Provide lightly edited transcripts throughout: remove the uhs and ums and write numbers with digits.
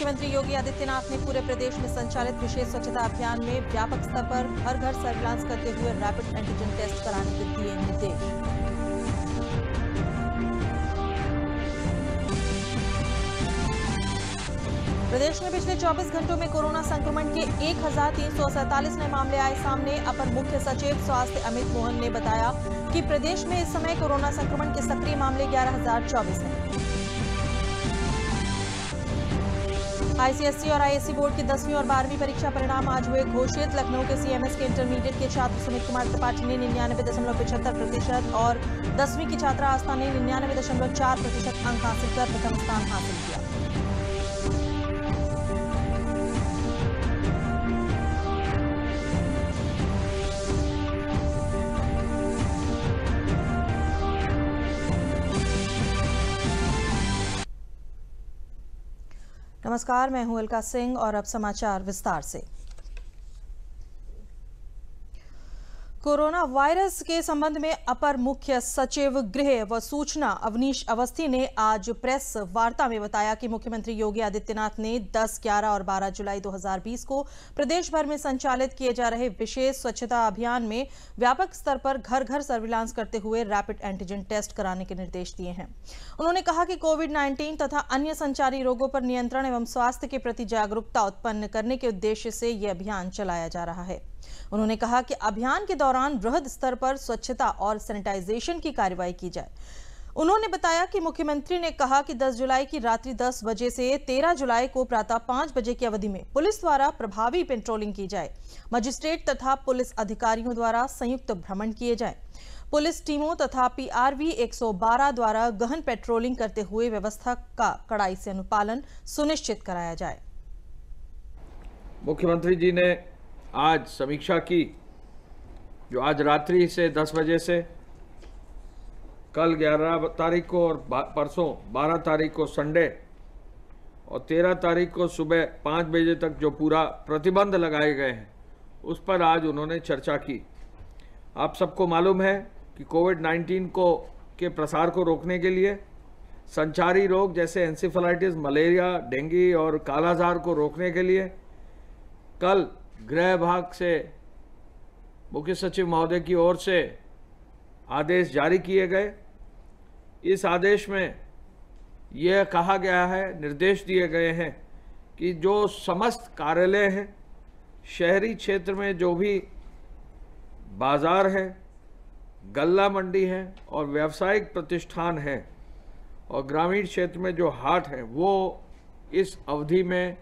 मुख्यमंत्री योगी आदित्यनाथ ने पूरे प्रदेश में संचालित विशेष स्वच्छता अभियान में व्यापक स्तर पर हर घर सर्विलांस करते हुए रैपिड एंटीजन टेस्ट कराने के दिए निर्देश। प्रदेश में पिछले 24 घंटों में कोरोना संक्रमण के 1347 नए मामले आए सामने। अपर मुख्य सचिव स्वास्थ्य अमित मोहन ने बताया कि प्रदेश में इस समय कोरोना संक्रमण के सक्रिय मामले 11,024 हैं। आईसीएसई और आईएससी बोर्ड की 10वीं और 12वीं परीक्षा परिणाम आज हुए घोषित। लखनऊ के सीएमएस के इंटरमीडिएट के छात्र सुमित कुमार त्रिपाठी ने 99.75% और 10वीं की छात्रा आस्था ने 99.4% अंक हासिल कर प्रथम स्थान हासिल किया। नमस्कार, मैं हूं अलका सिंह और अब समाचार विस्तार से। कोरोना वायरस के संबंध में अपर मुख्य सचिव गृह व सूचना अवनीश अवस्थी ने आज प्रेस वार्ता में बताया कि मुख्यमंत्री योगी आदित्यनाथ ने 10, 11 और 12 जुलाई 2020 को प्रदेश भर में संचालित किए जा रहे विशेष स्वच्छता अभियान में व्यापक स्तर पर घर घर सर्विलांस करते हुए रैपिड एंटीजन टेस्ट कराने के निर्देश दिए हैं। उन्होंने कहा कि कोविड-19 तथा अन्य संचारी रोगों पर नियंत्रण एवं स्वास्थ्य के प्रति जागरूकता उत्पन्न करने के उद्देश्य से यह अभियान चलाया जा रहा है। उन्होंने कहा कि अभियान के दौरान बृहद स्तर पर स्वच्छता और सैनिटाइजेशन की कार्रवाई की जाए। उन्होंने बताया कि मुख्यमंत्री ने कहा कि 10 जुलाई की रात्रि 10 बजे से 13 जुलाई को प्रातः 5 बजे की अवधि में पुलिस द्वारा प्रभावी पेट्रोलिंग की जाए। मजिस्ट्रेट तथा पुलिस अधिकारियों द्वारा संयुक्त भ्रमण किए जाए। पुलिस टीमों तथा पीआरवी 112 द्वारा गहन पेट्रोलिंग करते हुए व्यवस्था का कड़ाई से अनुपालन सुनिश्चित कराया जाए। मुख्यमंत्री जी ने आज समीक्षा की, जो आज रात्रि से 10 बजे से कल 11 तारीख को और परसों 12 तारीख को संडे और 13 तारीख को सुबह 5 बजे तक जो पूरा प्रतिबंध लगाए गए हैं उस पर आज उन्होंने चर्चा की। आप सबको मालूम है कि कोविड-19 के प्रसार को रोकने के लिए संचारी रोग जैसे एंसेफेलाइटिस, मलेरिया, डेंगू और कालाजार को रोकने के लिए कल गृह विभाग से मुख्य सचिव महोदय की ओर से आदेश जारी किए गए। इस आदेश में यह कहा गया है, निर्देश दिए गए हैं कि जो समस्त कार्यालय हैं, शहरी क्षेत्र में जो भी बाजार है, गल्ला मंडी है और व्यावसायिक प्रतिष्ठान हैं और ग्रामीण क्षेत्र में जो हाट हैं, वो इस अवधि में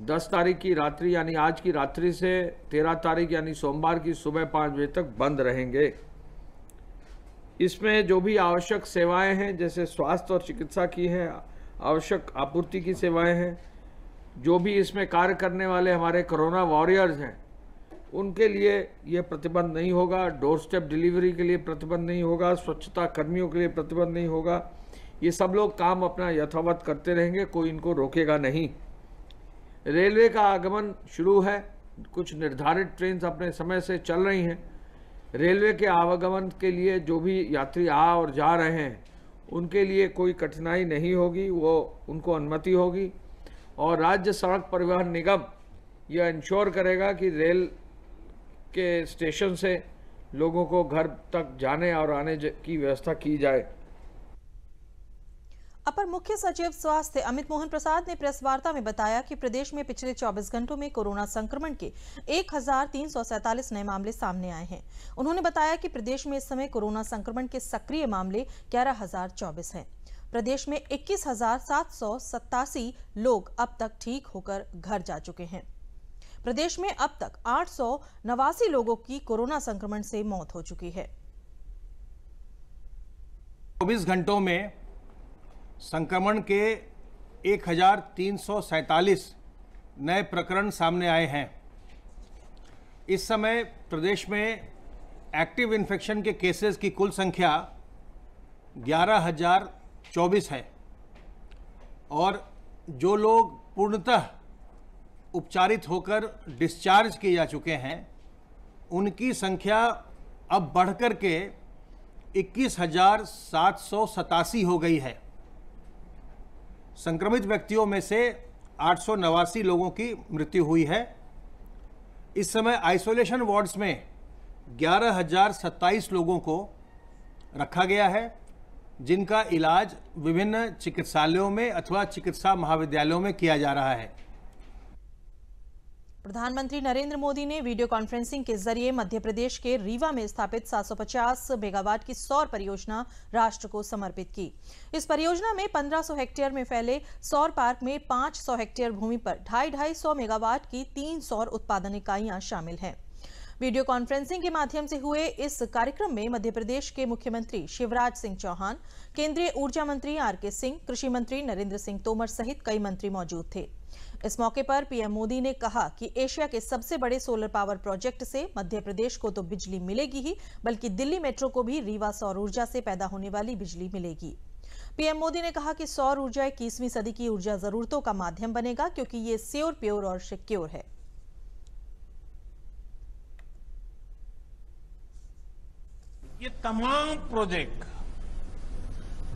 10 तारीख की रात्रि यानी आज की रात्रि से 13 तारीख यानी सोमवार की सुबह 5 बजे तक बंद रहेंगे। इसमें जो भी आवश्यक सेवाएं हैं, जैसे स्वास्थ्य और चिकित्सा की हैं, आवश्यक आपूर्ति की सेवाएं हैं, जो भी इसमें कार्य करने वाले हमारे कोरोना वॉरियर्स हैं, उनके लिए यह प्रतिबंध नहीं होगा। डोर स्टेप डिलीवरी के लिए प्रतिबंध नहीं होगा, स्वच्छता कर्मियों के लिए प्रतिबंध नहीं होगा। ये सब लोग काम अपना यथावत करते रहेंगे, कोई इनको रोकेगा नहीं। रेलवे का आगमन शुरू है, कुछ निर्धारित ट्रेन अपने समय से चल रही हैं। रेलवे के आवागमन के लिए जो भी यात्री आ और जा रहे हैं उनके लिए कोई कठिनाई नहीं होगी, वो उनको अनुमति होगी। और राज्य सड़क परिवहन निगम यह इंश्योर करेगा कि रेल के स्टेशन से लोगों को घर तक जाने और आने की व्यवस्था की जाए। अपर मुख्य सचिव स्वास्थ्य अमित मोहन प्रसाद ने प्रेस वार्ता में बताया कि प्रदेश में पिछले 24 घंटों में कोरोना संक्रमण के 1347 नए मामले सामने आए हैं। उन्होंने बताया कि प्रदेश में इस समय कोरोना संक्रमण के सक्रिय मामले 11,024 हैं। प्रदेश में 21,787 लोग अब तक ठीक होकर घर जा चुके हैं। प्रदेश में अब तक 889 लोगों की कोरोना संक्रमण से मौत हो चुकी है। 24 घंटों में संक्रमण के 1347 नए प्रकरण सामने आए हैं। इस समय प्रदेश में एक्टिव इन्फेक्शन के केसेस की कुल संख्या 11,024 है और जो लोग पूर्णतः उपचारित होकर डिस्चार्ज किए जा चुके हैं उनकी संख्या अब बढ़कर के 21,787 हो गई है। संक्रमित व्यक्तियों में से 889 लोगों की मृत्यु हुई है। इस समय आइसोलेशन वार्ड्स में 11,027 लोगों को रखा गया है, जिनका इलाज विभिन्न चिकित्सालयों में अथवा चिकित्सा महाविद्यालयों में किया जा रहा है। प्रधानमंत्री नरेंद्र मोदी ने वीडियो कॉन्फ्रेंसिंग के जरिए मध्य प्रदेश के रीवा में स्थापित 750 मेगावाट की सौर परियोजना राष्ट्र को समर्पित की। इस परियोजना में 1500 हेक्टेयर में फैले सौर पार्क में 500 हेक्टेयर भूमि पर 250 मेगावाट की 3 सौर उत्पादन इकाइयां शामिल हैं। वीडियो कॉन्फ्रेंसिंग के माध्यम से हुए इस कार्यक्रम में मध्य प्रदेश के मुख्यमंत्री शिवराज सिंह चौहान, केंद्रीय ऊर्जा मंत्री आर.के. सिंह, कृषि मंत्री नरेंद्र सिंह तोमर सहित कई मंत्री मौजूद थे। इस मौके पर पीएम मोदी ने कहा कि एशिया के सबसे बड़े सोलर पावर प्रोजेक्ट से मध्य प्रदेश को तो बिजली मिलेगी ही, बल्कि दिल्ली मेट्रो को भी रीवा सौर ऊर्जा से पैदा होने वाली बिजली मिलेगी। पीएम मोदी ने कहा कि सौर ऊर्जा 21वीं सदी की ऊर्जा जरूरतों का माध्यम बनेगा, क्योंकि ये श्योर, प्योर और सिक्योर है। ये तमाम प्रोजेक्ट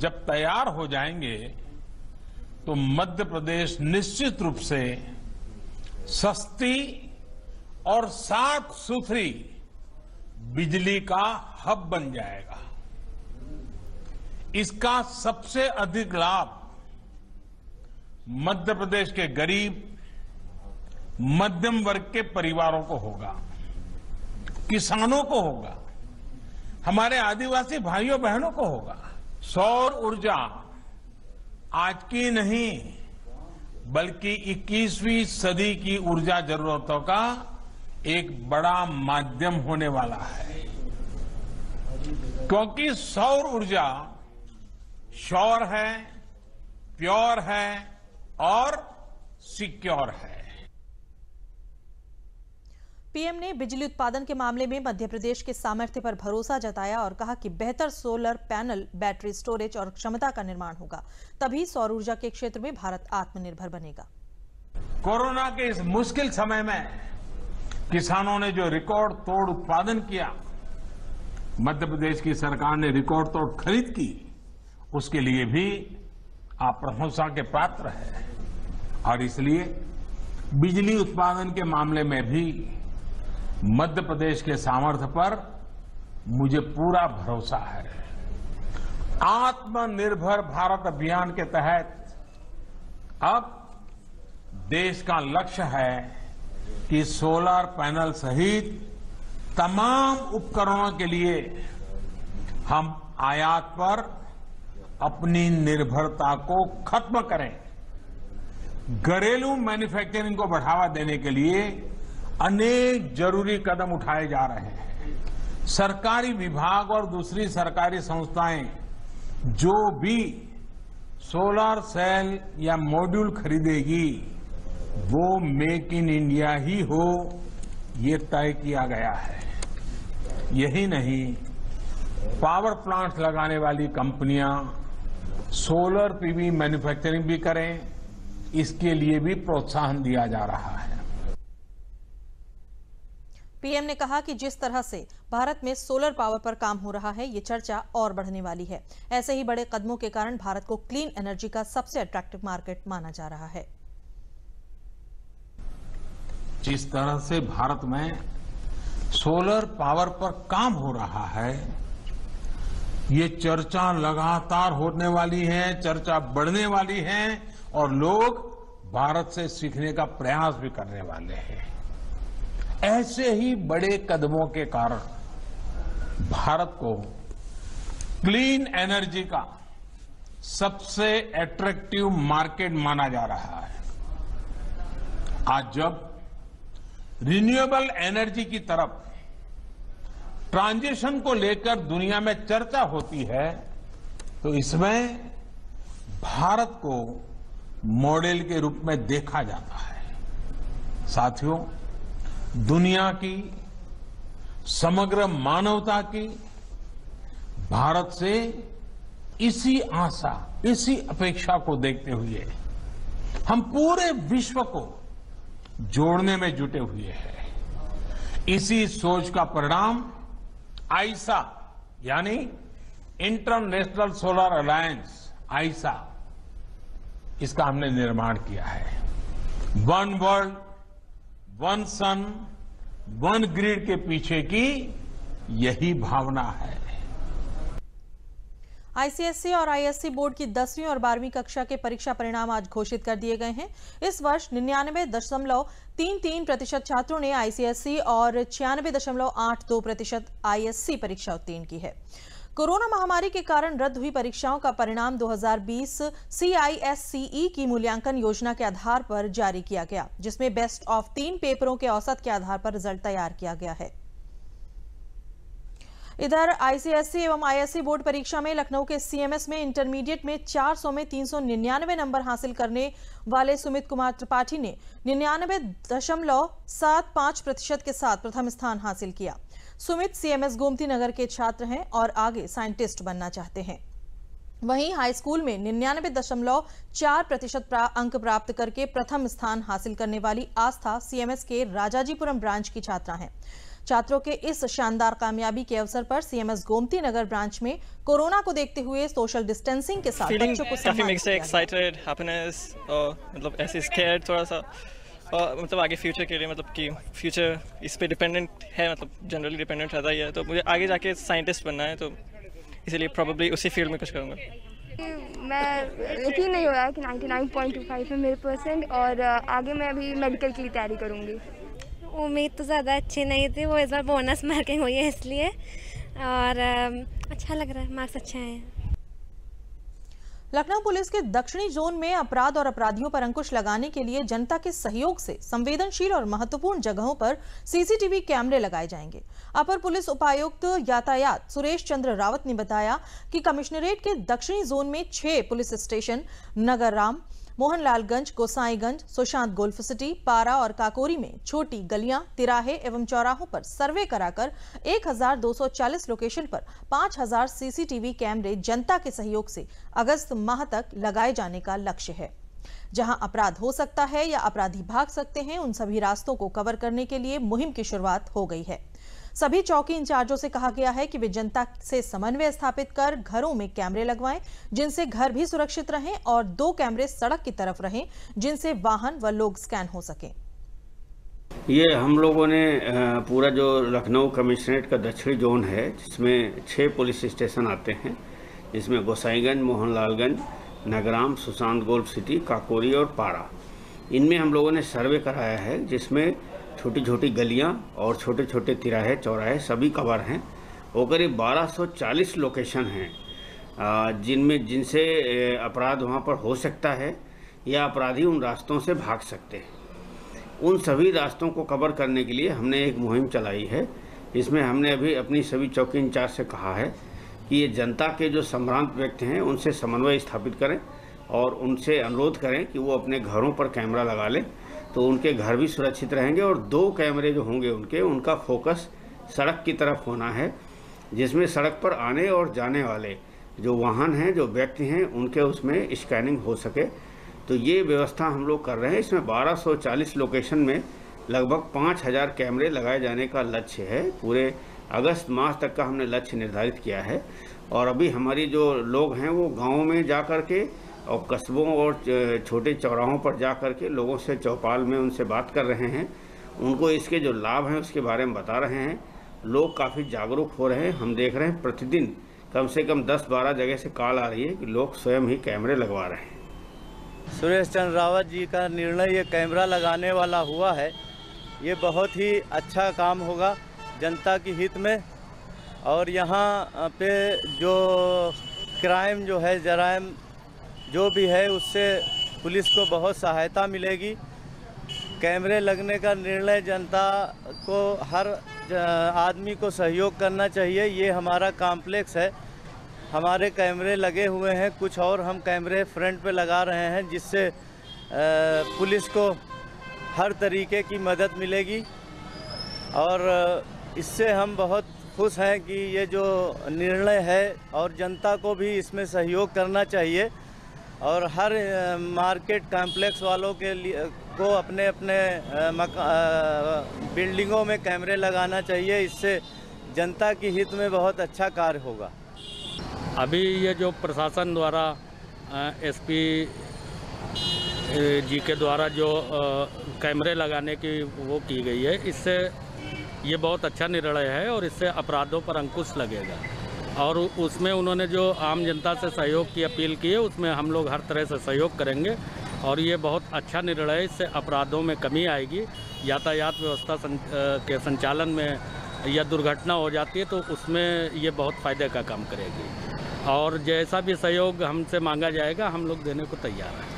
जब तैयार हो जाएंगे तो मध्य प्रदेश निश्चित रूप से सस्ती और साफ सुथरी बिजली का हब बन जाएगा। इसका सबसे अधिक लाभ मध्य प्रदेश के गरीब, मध्यम वर्ग के परिवारों को होगा, किसानों को होगा, हमारे आदिवासी भाइयों बहनों को होगा। सौर ऊर्जा आज की नहीं, बल्कि 21वीं सदी की ऊर्जा जरूरतों का एक बड़ा माध्यम होने वाला है, क्योंकि सौर ऊर्जा श्योर है, प्योर है और सिक्योर है। पीएम ने बिजली उत्पादन के मामले में मध्य प्रदेश के सामर्थ्य पर भरोसा जताया और कहा कि बेहतर सोलर पैनल, बैटरी स्टोरेज और क्षमता का निर्माण होगा, तभी सौर ऊर्जा के क्षेत्र में भारत आत्मनिर्भर बनेगा। कोरोना के इस मुश्किल समय में किसानों ने जो रिकॉर्ड तोड़ उत्पादन किया, मध्य प्रदेश की सरकार ने रिकॉर्ड तोड़ खरीद की, उसके लिए भी आप प्रशंसा के पात्र हैं। और इसलिए बिजली उत्पादन के मामले में भी मध्य प्रदेश के सामर्थ्य पर मुझे पूरा भरोसा है। आत्मनिर्भर भारत अभियान के तहत अब देश का लक्ष्य है कि सोलर पैनल सहित तमाम उपकरणों के लिए हम आयात पर अपनी निर्भरता को खत्म करें। घरेलू मैन्युफैक्चरिंग को बढ़ावा देने के लिए अनेक जरूरी कदम उठाए जा रहे हैं। सरकारी विभाग और दूसरी सरकारी संस्थाएं जो भी सोलर सेल या मॉड्यूल खरीदेगी वो मेक इन इंडिया ही हो, ये तय किया गया है। यही नहीं, पावर प्लांट लगाने वाली कंपनियां सोलर पीवी मैन्युफैक्चरिंग भी करें, इसके लिए भी प्रोत्साहन दिया जा रहा है। पीएम ने कहा कि जिस तरह से भारत में सोलर पावर पर काम हो रहा है, ये चर्चा और बढ़ने वाली है। ऐसे ही बड़े कदमों के कारण भारत को क्लीन एनर्जी का सबसे अट्रैक्टिव मार्केट माना जा रहा है। जिस तरह से भारत में सोलर पावर पर काम हो रहा है, ये चर्चा लगातार होने वाली है, चर्चा बढ़ने वाली है और लोग भारत से सीखने का प्रयास भी करने वाले हैं। ऐसे ही बड़े कदमों के कारण भारत को क्लीन एनर्जी का सबसे अट्रैक्टिव मार्केट माना जा रहा है। आज जब रिन्यूएबल एनर्जी की तरफ ट्रांजिशन को लेकर दुनिया में चर्चा होती है, तो इसमें भारत को मॉडल के रूप में देखा जाता है। साथियों, दुनिया की, समग्र मानवता की भारत से इसी आशा, इसी अपेक्षा को देखते हुए हम पूरे विश्व को जोड़ने में जुटे हुए हैं। इसी सोच का परिणाम आईसा यानी इंटरनेशनल सोलर अलायंस आईसा इसका हमने निर्माण किया है। वन वर्ल्ड, वन सन, वन ग्रिड के पीछे की यही भावना है। आईसीएसई और आईएससी बोर्ड की 10वीं और 12वीं कक्षा के परीक्षा परिणाम आज घोषित कर दिए गए हैं। इस वर्ष 99.33% छात्रों ने आईसीएसई और 96.82% आईएससी परीक्षा उत्तीर्ण की है। कोरोना महामारी के कारण रद्द हुई परीक्षाओं का परिणाम 2020 CISCE की मूल्यांकन योजना के आधार पर जारी किया गया, जिसमें बेस्ट ऑफ 3 पेपरों के औसत के आधार पर रिजल्ट तैयार किया गया है। इधर आईसीएसई एवं आईएससी बोर्ड परीक्षा में लखनऊ के सीएमएस में इंटरमीडिएट में 400 में 399 नंबर हासिल करने वाले सुमित कुमार त्रिपाठी ने 99.75% के साथ प्रथम स्थान हासिल किया। सुमित सीएमएस गोमती नगर के छात्र हैं और आगे साइंटिस्ट बनना चाहते हैं। वहीं हाई स्कूल में 99.4% अंक प्राप्त करके प्रथम स्थान हासिल करने वाली आस्था सीएमएस के राजाजीपुरम ब्रांच की छात्रा हैं। छात्रों के इस शानदार कामयाबी के अवसर पर सीएमएस गोमती नगर ब्रांच में कोरोना को देखते हुए सोशल डिस्टेंसिंग के साथ बच्चों को काफी एक्साइटेड, हैप्पीनेस और मतलब ऐसे स्केयर्ड थोड़ा सा, और मतलब आगे फ्यूचर के लिए, मतलब कि फ्यूचर इस पे डिपेंडेंट है, मतलब जनरली डिपेंडेंट रहता ही है। तो मुझे आगे जाके साइंटिस्ट बनना है, तो इसलिए प्रोबेबली उसी फील्ड में कुछ करूँगा। मैं यकीन नहीं हो रहा है कि 99.25 है मेरे परसेंट, और आगे मैं अभी मेडिकल की तैयारी करूँगी। उम्मीद तो ज़्यादा अच्छी नहीं थी, वो इस बार बोनस मार्किंग हुई है इसलिए, और अच्छा लग रहा है, मार्क्स अच्छे आए हैं। लखनऊ पुलिस के दक्षिणी जोन में अपराध और अपराधियों पर अंकुश लगाने के लिए जनता के सहयोग से संवेदनशील और महत्वपूर्ण जगहों पर सीसीटीवी कैमरे लगाए जाएंगे। अपर पुलिस उपायुक्त यातायात सुरेश चंद्र रावत ने बताया कि कमिश्नरेट के दक्षिणी जोन में 6 police station Nagram, Mohanlalganj, Gosaiganj, Sushant Golf City, Para और काकोरी में छोटी गलियां, तिराहे एवं चौराहों पर सर्वे कराकर 1240 लोकेशन पर 5000 सीसीटीवी कैमरे जनता के सहयोग से अगस्त माह तक लगाए जाने का लक्ष्य है। जहां अपराध हो सकता है या अपराधी भाग सकते हैं, उन सभी रास्तों को कवर करने के लिए मुहिम की शुरुआत हो गई है। सभी चौकी इंचार्जों से कहा गया है कि वे जनता से समन्वय स्थापित कर घरों में कैमरे लगवाएं, जिनसे घर भी सुरक्षित रहें, और 2 कैमरे सड़क की तरफ रहें, जिनसे वाहन व लोग स्कैन हो सकें। ये हम लोगों ने पूरा जो लखनऊ कमिश्नरेट का दक्षिणी जोन है, जिसमें 6 पुलिस स्टेशन आते हैं, जिसमें गोसाईगंज, मोहनलालगंज, नगराम, सुशांत गोल्फ सिटी, काकोरी और पारा, इनमें हम लोगों ने सर्वे कराया है, जिसमें छोटी छोटी गलियां और छोटे छोटे तिराहे चौराहे सभी कवर हैं। वो करीब 1240 लोकेशन हैं जिनसे अपराध वहां पर हो सकता है या अपराधी उन रास्तों से भाग सकते हैं। उन सभी रास्तों को कवर करने के लिए हमने एक मुहिम चलाई है। इसमें हमने अभी अपनी सभी चौकी इंचार्ज से कहा है कि ये जनता के जो संभ्रांत व्यक्ति हैं उनसे समन्वय स्थापित करें और उनसे अनुरोध करें कि वो अपने घरों पर कैमरा लगा लें, तो उनके घर भी सुरक्षित रहेंगे। और 2 कैमरे जो होंगे उनका फोकस सड़क की तरफ होना है, जिसमें सड़क पर आने और जाने वाले जो वाहन हैं, जो व्यक्ति हैं, उनके उसमें स्कैनिंग हो सके। तो ये व्यवस्था हम लोग कर रहे हैं। इसमें 1240 लोकेशन में लगभग 5000 कैमरे लगाए जाने का लक्ष्य है। पूरे अगस्त माह तक का हमने लक्ष्य निर्धारित किया है। और अभी हमारी जो लोग हैं वो गाँव में जा कर के और कस्बों और छोटे चौराहों पर जा कर के लोगों से चौपाल में उनसे बात कर रहे हैं, उनको इसके जो लाभ हैं उसके बारे में बता रहे हैं। लोग काफ़ी जागरूक हो रहे हैं। हम देख रहे हैं प्रतिदिन कम से कम 10-12 जगह से कॉल आ रही है कि लोग स्वयं ही कैमरे लगवा रहे हैं। सुरेश चंद्र रावत जी का निर्णय ये कैमरा लगाने वाला हुआ है, ये बहुत ही अच्छा काम होगा जनता के हित में। और यहाँ पे जो क्राइम जो है, जराइम जो भी है, उससे पुलिस को बहुत सहायता मिलेगी। कैमरे लगने का निर्णय जनता को, हर आदमी को सहयोग करना चाहिए। ये हमारा कॉम्प्लेक्स है, हमारे कैमरे लगे हुए हैं, कुछ और हम कैमरे फ्रंट पे लगा रहे हैं, जिससे पुलिस को हर तरीके की मदद मिलेगी। और इससे हम बहुत खुश हैं कि ये जो निर्णय है, और जनता को भी इसमें सहयोग करना चाहिए। और हर मार्केट कॉम्प्लेक्स वालों के लिए को अपने अपने बिल्डिंगों में कैमरे लगाना चाहिए। इससे जनता के हित में बहुत अच्छा कार्य होगा। अभी ये जो प्रशासन द्वारा एसपी जी के द्वारा जो कैमरे लगाने की वो की गई है, इससे ये बहुत अच्छा निर्णय है और इससे अपराधों पर अंकुश लगेगा। और उसमें उन्होंने जो आम जनता से सहयोग की अपील की है, उसमें हम लोग हर तरह से सहयोग करेंगे और ये बहुत अच्छा निर्णय है। इससे अपराधों में कमी आएगी, यातायात व्यवस्था के संचालन में या दुर्घटना हो जाती है तो उसमें ये बहुत फ़ायदे का काम करेगी। और जैसा भी सहयोग हमसे मांगा जाएगा हम लोग देने को तैयार हैं।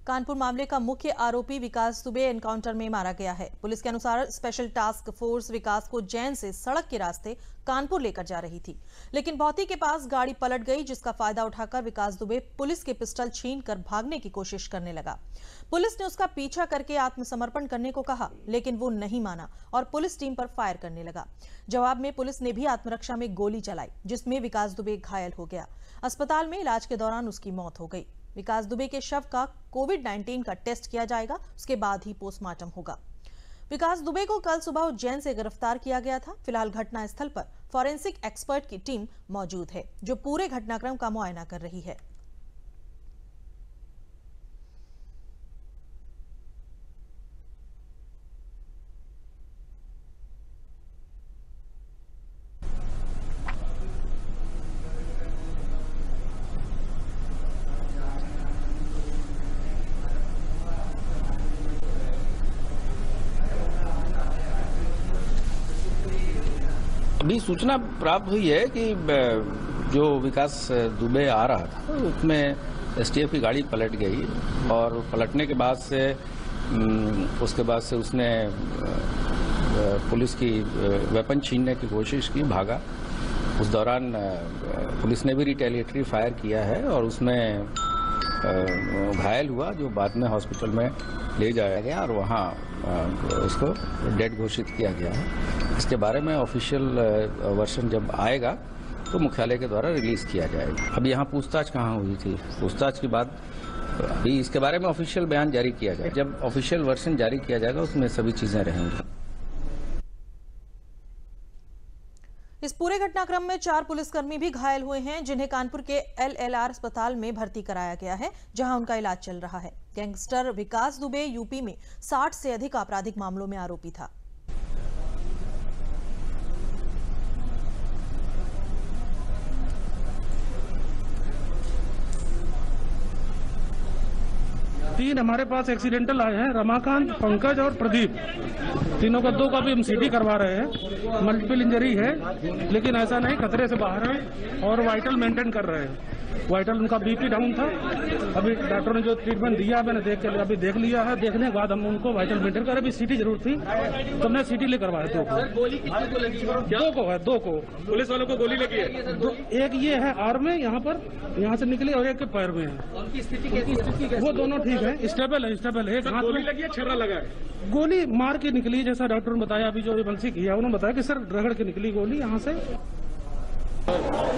कानपुर मामले का मुख्य आरोपी विकास दुबे एनकाउंटर में मारा गया है। पुलिस के अनुसार स्पेशल टास्क फोर्स विकास को जैन से सड़क के रास्ते कानपुर लेकर जा रही थी, लेकिन भौती के पास गाड़ी पलट गई, जिसका फायदा उठाकर विकास दुबे पुलिस के पिस्टल छीनकर भागने की कोशिश करने लगा। पुलिस ने उसका पीछा करके आत्मसमर्पण करने को कहा, लेकिन वो नहीं माना और पुलिस टीम पर फायर करने लगा। जवाब में पुलिस ने भी आत्मरक्षा में गोली चलाई, जिसमें विकास दुबे घायल हो गया। अस्पताल में इलाज के दौरान उसकी मौत हो गई। विकास दुबे के शव का कोविड-19 का टेस्ट किया जाएगा, उसके बाद ही पोस्टमार्टम होगा। विकास दुबे को कल सुबह उज्जैन से गिरफ्तार किया गया था। फिलहाल घटनास्थल पर फॉरेंसिक एक्सपर्ट की टीम मौजूद है, जो पूरे घटनाक्रम का मुआयना कर रही है। अभी सूचना प्राप्त हुई है कि जो विकास दुबे आ रहा था उसमें एसटीएफ की गाड़ी पलट गई और पलटने के बाद से उसने पुलिस की वेपन छीनने की कोशिश की, भागा। उस दौरान पुलिस ने भी रिटेलिएटरी फायर किया है और उसमें घायल हुआ, जो बाद में हॉस्पिटल में ले जाया गया और वहाँ उसको डेड घोषित किया गया है। इसके बारे में ऑफिशियल वर्जन जब आएगा तो मुख्यालय के द्वारा रिलीज किया जाएगा। अभी यहाँ पूछताछ कहाँ हुई थी, पूछताछ के बाद अभी इसके बारे में ऑफिशियल बयान जारी किया जाएगा। जब ऑफिशियल वर्जन जारी किया जाएगा उसमें सभी चीजें रहेंगी। इस पूरे घटनाक्रम में 4 पुलिसकर्मी भी घायल हुए हैं, जिन्हें कानपुर के LLR अस्पताल में भर्ती कराया गया है, जहां उनका इलाज चल रहा है। गैंगस्टर विकास दुबे यूपी में 60 से अधिक आपराधिक मामलों में आरोपी था। तीन हमारे पास एक्सीडेंटल आए हैं, रमाकांत, पंकज और प्रदीप। तीनों का 2 का भी हम सीटी करवा रहे हैं। मल्टीपल इंजरी है, लेकिन ऐसा नहीं, खतरे से बाहर है और वाइटल मेंटेन कर रहे हैं। वाइटल उनका बीपी डाउन था। अभी डॉक्टर ने जो ट्रीटमेंट दिया मैंने देख लिया है। देखने के बाद हम उनको वाइटल मेंटेन कर, अभी सीटी जरूर थी तो हमने सीटी ले करवाया। 2 को पुलिस वालों को गोली लगी है। एक ये है आर्म में, यहाँ से निकली और एक के पैर में है। उनकी स्थिति वो दोनों ठीक है, स्टेबल है। गोली लगी है, छर्रा लगा है। गोली मार के निकली, जैसा डॉक्टर ने बताया। अभी जो बंसी किया उन्होंने बताया कि सर रगड़ के निकली गोली यहाँ से।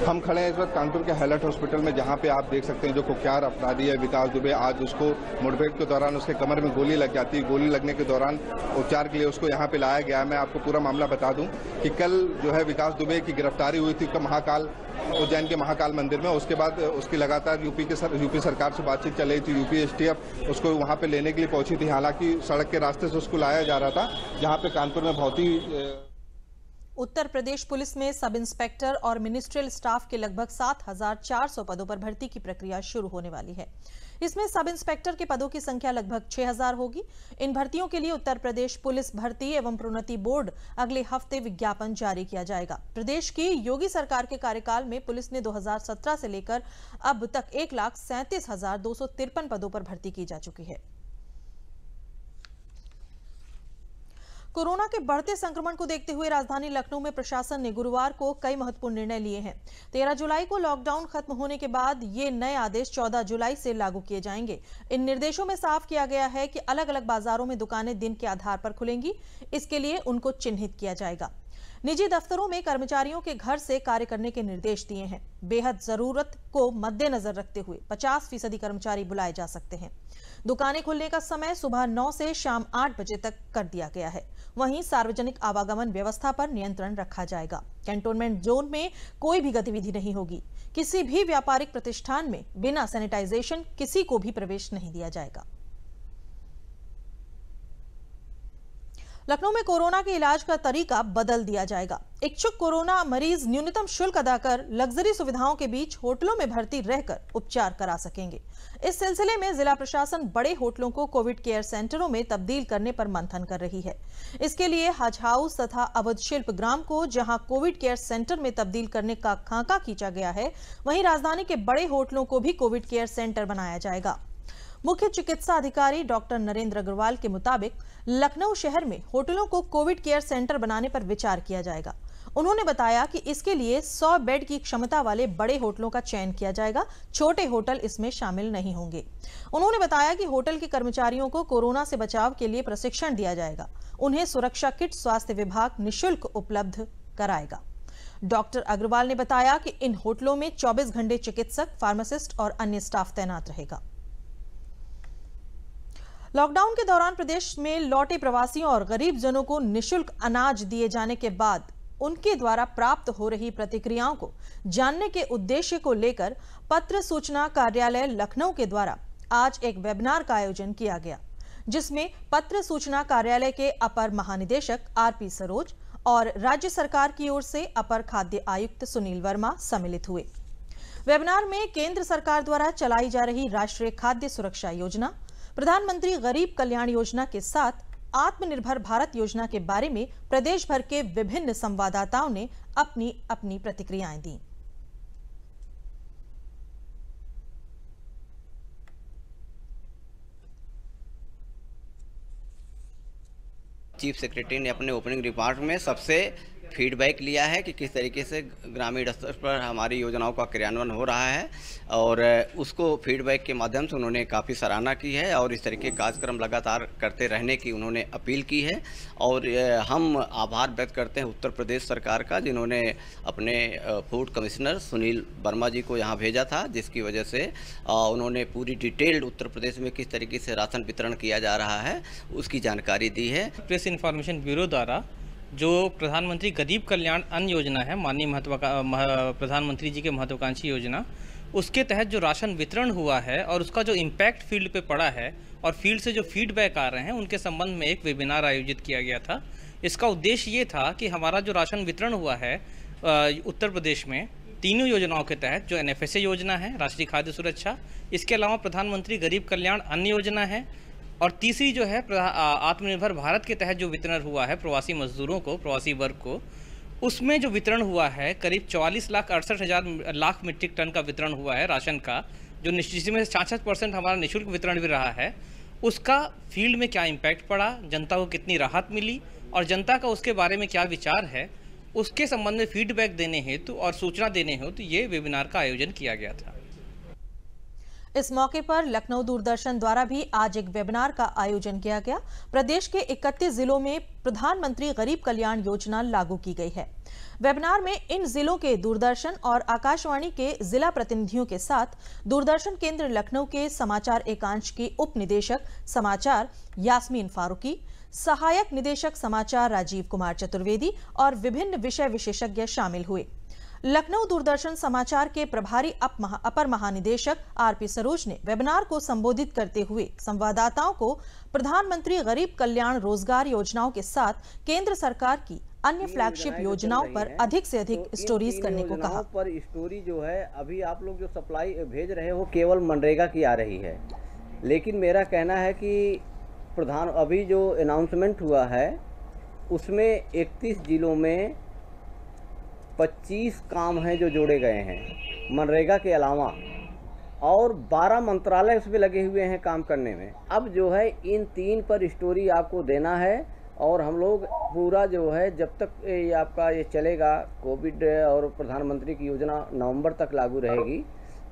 हम खड़े हैं इस वक्त कानपुर के हाईलाइट हॉस्पिटल में, जहां पे आप देख सकते हैं जो कुख्यात अपराधी है विकास दुबे, आज उसको मुठभेड़ के दौरान उसके कमर में गोली लग जाती है। गोली लगने के दौरान उपचार के लिए उसको यहां पे लाया गया है। मैं आपको पूरा मामला बता दूं कि कल जो है विकास दुबे की गिरफ्तारी हुई थी महाकाल, उज्जैन के महाकाल मंदिर में। उसके बाद उसकी लगातार यूपी सरकार से बातचीत चल रही थी। यूपी एसटीएफ उसको वहां पे लेने के लिए पहुंची थी। हालांकि सड़क के रास्ते से उसको लाया जा रहा था, जहां पे कानपुर में भौती। उत्तर प्रदेश पुलिस में सब इंस्पेक्टर और मिनिस्ट्रियल स्टाफ के लगभग 7,400 पदों पर भर्ती की प्रक्रिया शुरू होने वाली है। इसमें सब इंस्पेक्टर के पदों की संख्या लगभग 6,000 होगी। इन भर्तियों के लिए उत्तर प्रदेश पुलिस भर्ती एवं प्रोन्नति बोर्ड अगले हफ्ते विज्ञापन जारी किया जाएगा। प्रदेश की योगी सरकार के कार्यकाल में पुलिस ने 2017 से लेकर अब तक 1,37,253 पदों पर भर्ती की जा चुकी है। कोरोना के बढ़ते संक्रमण को देखते हुए राजधानी लखनऊ में प्रशासन ने गुरुवार को कई महत्वपूर्ण निर्णय लिए हैं। 13 जुलाई को लॉकडाउन खत्म होने के बाद ये नए आदेश 14 जुलाई से लागू किए जाएंगे। इन निर्देशों में साफ किया गया है कि अलग अलग बाजारों में दुकानें दिन के आधार पर खुलेंगी। इसके लिए उनको चिन्हित किया जाएगा। निजी दफ्तरों में कर्मचारियों के घर से कार्य करने के निर्देश दिए हैं। बेहद जरूरत को मद्देनजर रखते हुए 50% कर्मचारी बुलाए जा सकते हैं। दुकानें खुलने का समय सुबह 9 से शाम 8 बजे तक कर दिया गया है। वहीं सार्वजनिक आवागमन व्यवस्था पर नियंत्रण रखा जाएगा। कंटेनमेंट जोन में कोई भी गतिविधि नहीं होगी। किसी भी व्यापारिक प्रतिष्ठान में बिना सैनिटाइजेशन किसी को भी प्रवेश नहीं दिया जाएगा। लखनऊ में कोरोना के इलाज का तरीका बदल दिया जाएगा। इच्छुक कोरोना मरीज न्यूनतम शुल्क अदा कर लग्जरी सुविधाओं के बीच होटलों में भर्ती रहकर उपचार करा सकेंगे। इस सिलसिले में जिला प्रशासन बड़े होटलों को कोविड केयर सेंटरों में तब्दील करने पर मंथन कर रही है। इसके लिए हज हाउस तथा अवध शिल्प ग्राम को जहां कोविड केयर सेंटर में तब्दील करने का खाका खींचा गया है, वहीं राजधानी के बड़े होटलों को भी कोविड केयर सेंटर बनाया जाएगा। मुख्य चिकित्सा अधिकारी डॉक्टर नरेंद्र अग्रवाल के मुताबिक लखनऊ शहर में होटलों को कोविड केयर सेंटर बनाने पर विचार किया जाएगा। उन्होंने बताया कि इसके लिए 100 बेड की क्षमता वाले बड़े होटलों का चयन किया जाएगा। छोटे होटल इसमें शामिल नहीं होंगे। उन्होंने बताया कि होटल के कर्मचारियों को कोरोना से बचाव के लिए प्रशिक्षण दिया जाएगा। उन्हें सुरक्षा किट स्वास्थ्य विभाग निःशुल्क उपलब्ध कराएगा। डॉक्टर अग्रवाल ने बताया कि इन होटलों में 24 घंटे चिकित्सक, फार्मासिस्ट और अन्य स्टाफ तैनात रहेगा। लॉकडाउन के दौरान प्रदेश में लौटे प्रवासियों और गरीब जनों को निःशुल्क अनाज दिए जाने के बाद उनके द्वारा प्राप्त हो रही प्रतिक्रियाओं को जानने के उद्देश्य को लेकर पत्र सूचना कार्यालय लखनऊ के द्वारा आज एक वेबिनार का आयोजन किया गया, जिसमें पत्र सूचना कार्यालय के अपर महानिदेशक आरपी सरोज और राज्य सरकार की ओर से अपर खाद्य आयुक्त सुनील वर्मा सम्मिलित हुए। वेबिनार में केंद्र सरकार द्वारा चलाई जा रही राष्ट्रीय खाद्य सुरक्षा योजना, प्रधानमंत्री गरीब कल्याण योजना के साथ आत्मनिर्भर भारत योजना के बारे में प्रदेश भर के विभिन्न संवाददाताओं ने अपनी अपनी प्रतिक्रियाएं दी। चीफ सेक्रेटरी ने अपने ओपनिंग रिमार्क में सबसे फीडबैक लिया है कि किस तरीके से ग्रामीण स्तर पर हमारी योजनाओं का क्रियान्वयन हो रहा है, और उसको फीडबैक के माध्यम से उन्होंने काफ़ी सराहना की है और इस तरीके के कार्यक्रम लगातार करते रहने की उन्होंने अपील की है। और हम आभार व्यक्त करते हैं उत्तर प्रदेश सरकार का, जिन्होंने अपने फूड कमिश्नर सुनील वर्मा जी को यहाँ भेजा था, जिसकी वजह से उन्होंने पूरी डिटेल्ड उत्तर प्रदेश में किस तरीके से राशन वितरण किया जा रहा है उसकी जानकारी दी है। प्रेस इन्फॉर्मेशन ब्यूरो द्वारा जो प्रधानमंत्री गरीब कल्याण अन्न योजना है, माननीय प्रधानमंत्री जी के महत्वाकांक्षी योजना, उसके तहत जो राशन वितरण हुआ है और उसका जो इम्पैक्ट फील्ड पे पड़ा है और फील्ड से जो फीडबैक आ रहे हैं उनके संबंध में एक वेबिनार आयोजित किया गया था। इसका उद्देश्य ये था कि हमारा जो राशन वितरण हुआ है उत्तर प्रदेश में तीनों योजनाओं के तहत, जो NFSA योजना है राष्ट्रीय खाद्य सुरक्षा, इसके अलावा प्रधानमंत्री गरीब कल्याण अन्न योजना है, और तीसरी जो है आत्मनिर्भर भारत के तहत जो वितरण हुआ है प्रवासी मजदूरों को, प्रवासी वर्ग को, उसमें जो वितरण हुआ है करीब 44,68,000 लाख मीट्रिक टन का वितरण हुआ है राशन का, जो निश्चित में 66% हमारा निःशुल्क वितरण भी रहा है। उसका फील्ड में क्या इम्पैक्ट पड़ा, जनता को कितनी राहत मिली और जनता का उसके बारे में क्या विचार है, उसके संबंध में फीडबैक देने हेतु और सूचना देने हेतु ये वेबिनार का आयोजन किया गया था। इस मौके पर लखनऊ दूरदर्शन द्वारा भी आज एक वेबिनार का आयोजन किया गया। प्रदेश के 31 जिलों में प्रधानमंत्री गरीब कल्याण योजना लागू की गई है। वेबिनार में इन जिलों के दूरदर्शन और आकाशवाणी के जिला प्रतिनिधियों के साथ दूरदर्शन केंद्र लखनऊ के समाचार एकांश की उप निदेशक समाचार यास्मीन फारूकी, सहायक निदेशक समाचार राजीव कुमार चतुर्वेदी और विभिन्न विषय विशेषज्ञ शामिल हुए। लखनऊ दूरदर्शन समाचार के प्रभारी अपर महानिदेशक आरपी सरोज ने वेबिनार को संबोधित करते हुए संवाददाताओं को प्रधानमंत्री गरीब कल्याण रोजगार योजनाओं के साथ केंद्र सरकार की अन्य फ्लैगशिप योजनाओं पर अधिक से अधिक स्टोरीज करने को कहा। पर स्टोरी जो है अभी आप लोग जो सप्लाई भेज रहे हो केवल मनरेगा की आ रही है, लेकिन मेरा कहना है कि अभी जो अनाउंसमेंट हुआ है उसमें 31 जिलों में 25 काम हैं जो जोड़े गए हैं मनरेगा के अलावा, और 12 मंत्रालय उसमें लगे हुए हैं काम करने में। अब जो है इन 3 पर स्टोरी आपको देना है, और हम लोग पूरा जो है जब तक ये आपका ये चलेगा, कोविड और प्रधानमंत्री की योजना नवंबर तक लागू रहेगी,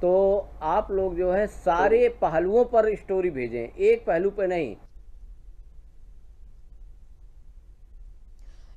तो आप लोग जो है सारे पहलुओं पर स्टोरी भेजें, एक पहलू पे नहीं।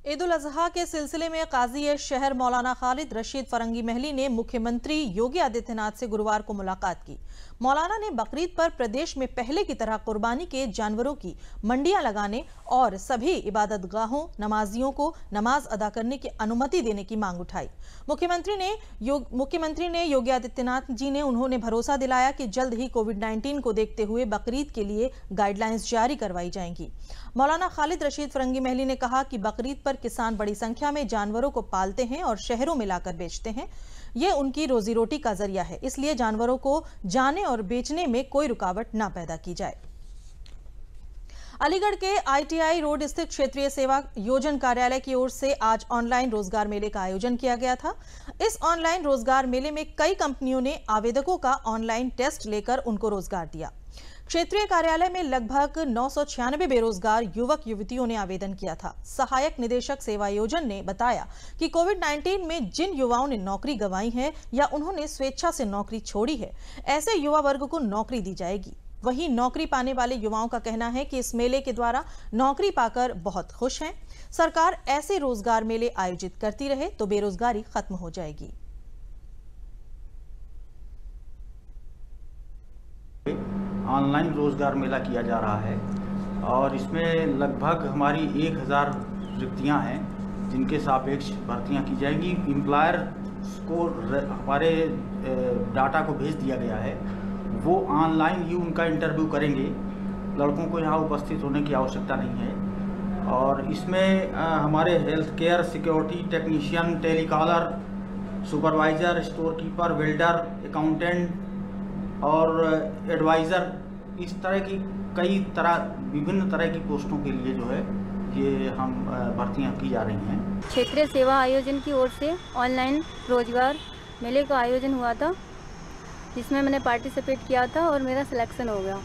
ईद उल अजहा के सिलसिले में काजी शहर मौलाना खालिद रशीद फरंगी महली ने मुख्यमंत्री योगी आदित्यनाथ से गुरुवार को मुलाकात की। मौलाना ने बकरीद पर प्रदेश में पहले की तरह कुर्बानी के जानवरों की मंडियां लगाने और सभी इबादतगाहों नमाजियों को नमाज अदा करने की अनुमति देने की मांग उठाई। मुख्यमंत्री ने योगी आदित्यनाथ जी ने उन्होंने भरोसा दिलाया कि जल्द ही कोविड-19 को देखते हुए बकरीद के लिए गाइडलाइंस जारी करवाई जाएंगी। मौलाना खालिद रशीद फरंगी महली ने कहा कि बकरीद पर किसान बड़ी संख्या में जानवरों को पालते हैं और शहरों में लाकर बेचते हैं। ये उनकी रोजी रोटी का जरिया है, इसलिए जानवरों को जाने और बेचने में कोई रुकावट ना पैदा की जाए। अलीगढ़ के ITI रोड स्थित क्षेत्रीय सेवा योजन कार्यालय की ओर से आज ऑनलाइन रोजगार मेले का आयोजन किया गया था। इस ऑनलाइन रोजगार मेले में कई कंपनियों ने आवेदकों का ऑनलाइन टेस्ट लेकर उनको रोजगार दिया। क्षेत्रीय कार्यालय में लगभग 996 बेरोजगार युवक युवतियों ने आवेदन किया था। सहायक निदेशक सेवा योजन ने बताया कि कोविड-19 में जिन युवाओं ने नौकरी गंवाई है या उन्होंने स्वेच्छा से नौकरी छोड़ी है, ऐसे युवा वर्ग को नौकरी दी जाएगी। वहीं नौकरी पाने वाले युवाओं का कहना है कि इस मेले के द्वारा नौकरी पाकर बहुत खुश हैं। सरकार ऐसे रोजगार मेले आयोजित करती रहे तो बेरोजगारी खत्म हो जाएगी। ऑनलाइन रोजगार मेला किया जा रहा है और इसमें लगभग हमारी 1000 रिक्तियां हैं जिनके सापेक्ष भर्तियां की जाएंगी। एम्प्लॉयर को हमारे डाटा को भेज दिया गया है, वो ऑनलाइन ही उनका इंटरव्यू करेंगे। लड़कों को यहाँ उपस्थित होने की आवश्यकता नहीं है। और इसमें हमारे health care, security technician, telecaller, supervisor, store keeper, welder, accountant और एडवाइज़र, इस तरह की विभिन्न तरह की पोस्टों के लिए जो है ये हम भर्तियां की जा रही हैं। क्षेत्रीय सेवा आयोजन की ओर से ऑनलाइन रोजगार मेले का आयोजन हुआ था, जिसमें मैंने पार्टिसिपेट किया था और मेरा सिलेक्शन हो गया।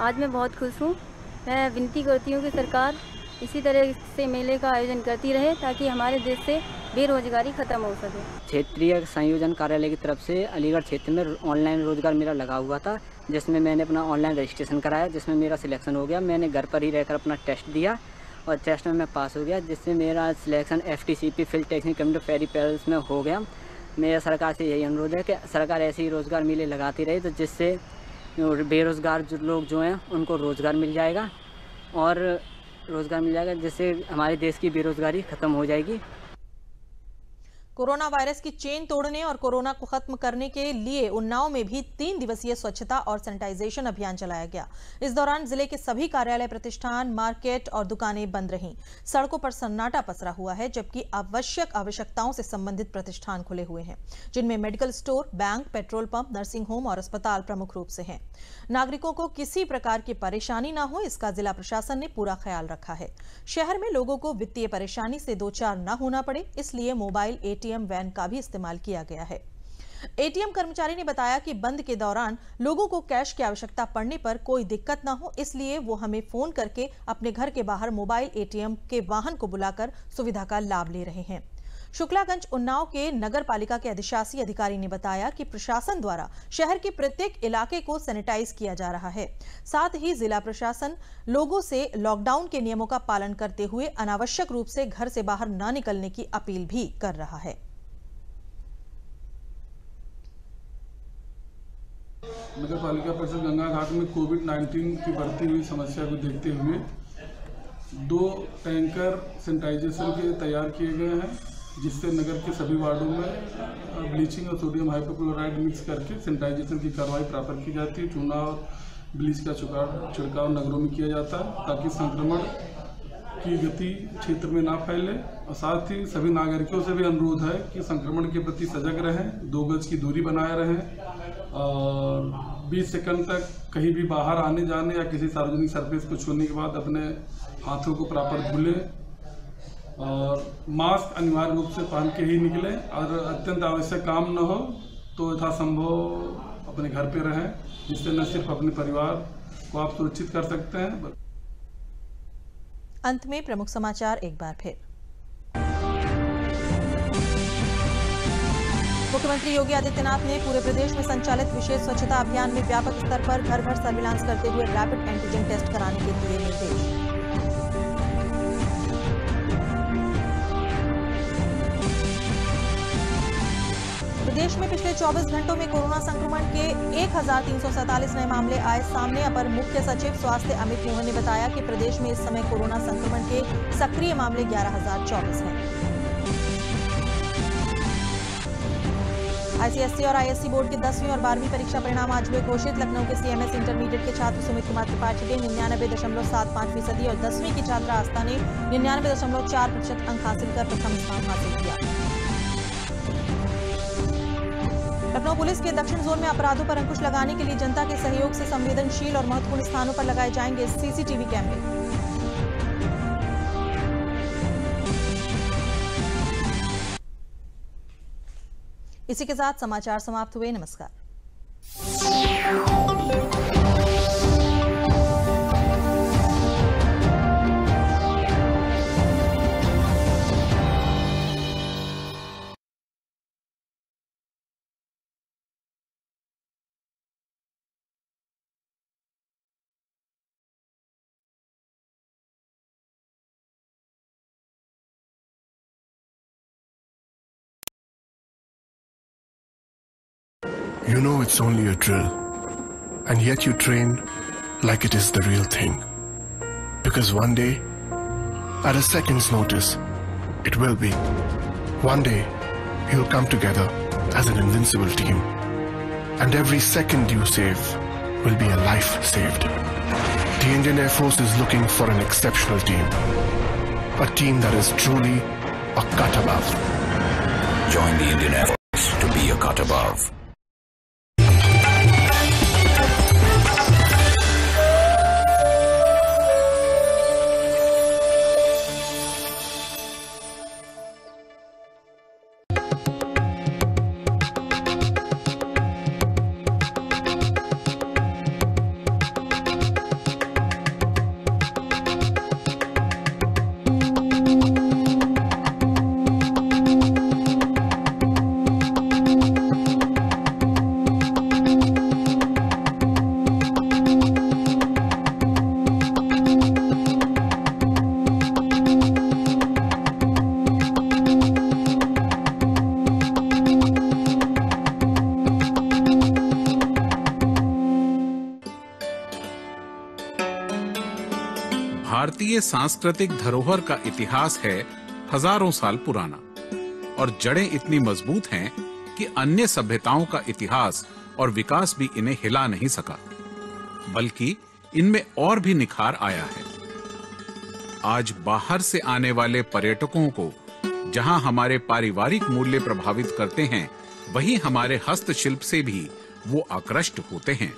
आज मैं बहुत खुश हूँ। मैं विनती करती हूँ कि सरकार इसी तरह से मेले का आयोजन करती रहे ताकि हमारे देश से बेरोजगारी खत्म हो सके। क्षेत्रीय संयोजन कार्यालय की तरफ से अलीगढ़ क्षेत्र में ऑनलाइन रोजगार मेला लगा हुआ था, जिसमें मैंने अपना ऑनलाइन रजिस्ट्रेशन कराया, जिसमें मेरा सिलेक्शन हो गया। मैंने घर पर ही रहकर अपना टेस्ट दिया और टेस्ट में मैं पास हो गया, जिससे मेरा selection FTCP field technical community peripherals में हो गया। मेरा सरकार से यही अनुरोध है कि सरकार ऐसे ही रोज़गार मेले लगाती रहे, तो जिससे बेरोज़गार लोग जो हैं उनको रोज़गार मिल जाएगा और जिससे हमारे देश की बेरोज़गारी ख़त्म हो जाएगी। कोरोना वायरस की चेन तोड़ने और कोरोना को खत्म करने के लिए उन्नाव में भी 3 दिवसीय स्वच्छता और सैनिटाइजेशन अभियान चलाया गया। इस दौरान जिले के सभी कार्यालय, प्रतिष्ठान, मार्केट और दुकानें बंद रहीं। सड़कों पर सन्नाटा पसरा हुआ है, जबकि आवश्यकताओं से संबंधित प्रतिष्ठान खुले हुए हैं, जिनमें medical store, bank, petrol pump, nursing home और अस्पताल प्रमुख रूप से हैं। नागरिकों को किसी प्रकार की परेशानी न हो, इसका जिला प्रशासन ने पूरा ख्याल रखा है। शहर में लोगों को वित्तीय परेशानी से दो चार न होना पड़े, इसलिए मोबाइल ATM वैन का भी इस्तेमाल किया गया है। ATM कर्मचारी ने बताया कि बंद के दौरान लोगों को कैश की आवश्यकता पड़ने पर कोई दिक्कत न हो, इसलिए वो हमें फोन करके अपने घर के बाहर मोबाइल ATM के वाहन को बुलाकर सुविधा का लाभ ले रहे हैं। शुक्लागंज उन्नाव के नगर पालिका के अधिशासी अधिकारी ने बताया कि प्रशासन द्वारा शहर के प्रत्येक इलाके को सैनिटाइज किया जा रहा है। साथ ही जिला प्रशासन लोगों से लॉकडाउन के नियमों का पालन करते हुए अनावश्यक रूप से घर से बाहर न निकलने की अपील भी कर रहा है। नगर पालिका परिषद गंगा घाट में कोविड-19 की बढ़ती हुई समस्या को देखते हुए 2 टैंकर सैनिटाइजेशन के तैयार किए गए हैं, जिससे नगर के सभी वार्डों में ब्लीचिंग और सोडियम हाइपोक्लोराइड मिक्स करके सैनिटाइजेशन की कार्रवाई प्रारंभ की जाती है। चूना और ब्लीच का छिड़काव नगरों में किया जाता है ताकि संक्रमण की गति क्षेत्र में ना फैले। और साथ ही सभी नागरिकों से भी अनुरोध है कि संक्रमण के प्रति सजग रहें, 2 गज की दूरी बनाए रहें और 20 सेकंड तक कहीं भी बाहर आने जाने या किसी सार्वजनिक सरफेस को छूने के बाद अपने हाथों को प्रॉपर धुलें और मास्क अनिवार्य रूप से पहन के ही निकलें। और अत्यंत आवश्यक काम न हो तो यथासंभव अपने घर पे रहें, जिससे न सिर्फ अपने परिवार को आप सुरक्षित कर सकते हैं। अंत में प्रमुख समाचार एक बार फिर। मुख्यमंत्री योगी आदित्यनाथ ने पूरे प्रदेश में संचालित विशेष स्वच्छता अभियान में व्यापक स्तर पर घर घर सर्विलांस करते हुए रैपिड एंटीजन टेस्ट कराने के दिए निर्देश। प्रदेश में पिछले 24 घंटों में कोरोना संक्रमण के 1347 नए मामले आए सामने। अपर मुख्य सचिव स्वास्थ्य अमित मोहन ने बताया कि प्रदेश में इस समय कोरोना संक्रमण के सक्रिय मामले 11,024 हैं। आईसीएसई और आईएससी बोर्ड के 10वीं और 12वीं परीक्षा परिणाम आज हुए घोषित। लखनऊ के सीएमएस इंटरमीडिएट के छात्र सुमित कुमार त्रिपाठी ने 99.75% और 10वीं की छात्रा आस्था ने 99.4% अंक हासिल कर प्रथम स्थान हासिल किया। लखनऊ पुलिस के दक्षिण जोन में अपराधों पर अंकुश लगाने के लिए जनता के सहयोग से संवेदनशील और महत्वपूर्ण स्थानों पर लगाए जाएंगे सीसीटीवी कैमरे। इसी के साथ समाचार समाप्त हुए। नमस्कार। You know it's only a drill, and yet you train like it is the real thing. Because one day, at a second's notice, it will be. One day, you'll come together as an invincible team. And every second you save will be a life saved. The Indian Air Force is looking for an exceptional team. A team that is truly a cut above. Join the Indian Air Force to be a cut above. भारतीय सांस्कृतिक धरोहर का इतिहास है हजारों साल पुराना और जड़ें इतनी मजबूत हैं कि अन्य सभ्यताओं का इतिहास और विकास भी इन्हें हिला नहीं सका, बल्कि इनमें और भी निखार आया है। आज बाहर से आने वाले पर्यटकों को जहां हमारे पारिवारिक मूल्य प्रभावित करते हैं, वहीं हमारे हस्तशिल्प से भी वो आकृष्ट होते हैं।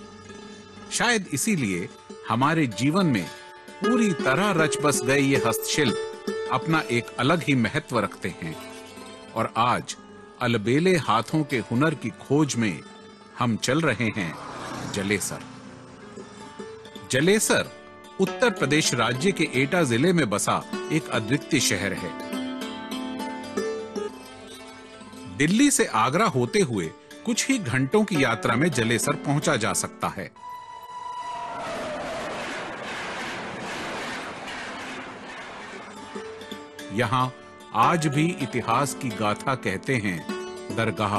शायद इसीलिए हमारे जीवन में पूरी तरह रच बस गए ये हस्तशिल्प अपना एक अलग ही महत्व रखते हैं और आज अलबेले हाथों के हुनर की खोज में हम चल रहे हैं जलेसर। जलेसर उत्तर प्रदेश राज्य के एटा जिले में बसा एक अद्वितीय शहर है। दिल्ली से आगरा होते हुए कुछ ही घंटों की यात्रा में जलेसर पहुंचा जा सकता है। यहाँ आज भी इतिहास की गाथा कहते हैं दरगाह,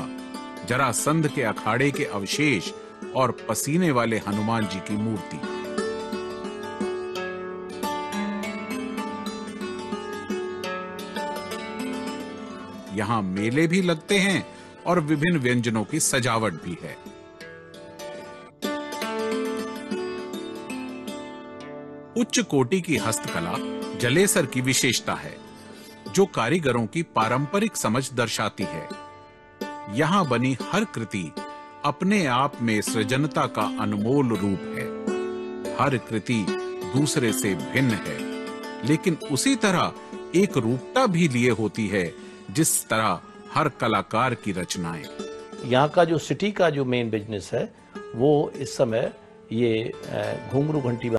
जरासंध के अखाड़े के अवशेष और पसीने वाले हनुमान जी की मूर्ति। यहाँ मेले भी लगते हैं और विभिन्न व्यंजनों की सजावट भी है। उच्च कोटि की हस्तकला जलेसर की विशेषता है, जो कारीगरों की पारंपरिक समझ दर्शाती है। यहाँ बनी हर कृति अपने आप में सृजनता का अनमोल रूप है। हर कृति दूसरे से भिन्न है, लेकिन उसी तरह एक रूपता भी लिए होती है जिस तरह हर कलाकार की रचनाएं। यहाँ का जो सिटी का जो मेन बिजनेस है वो इस समय ये घुंघरू घंटी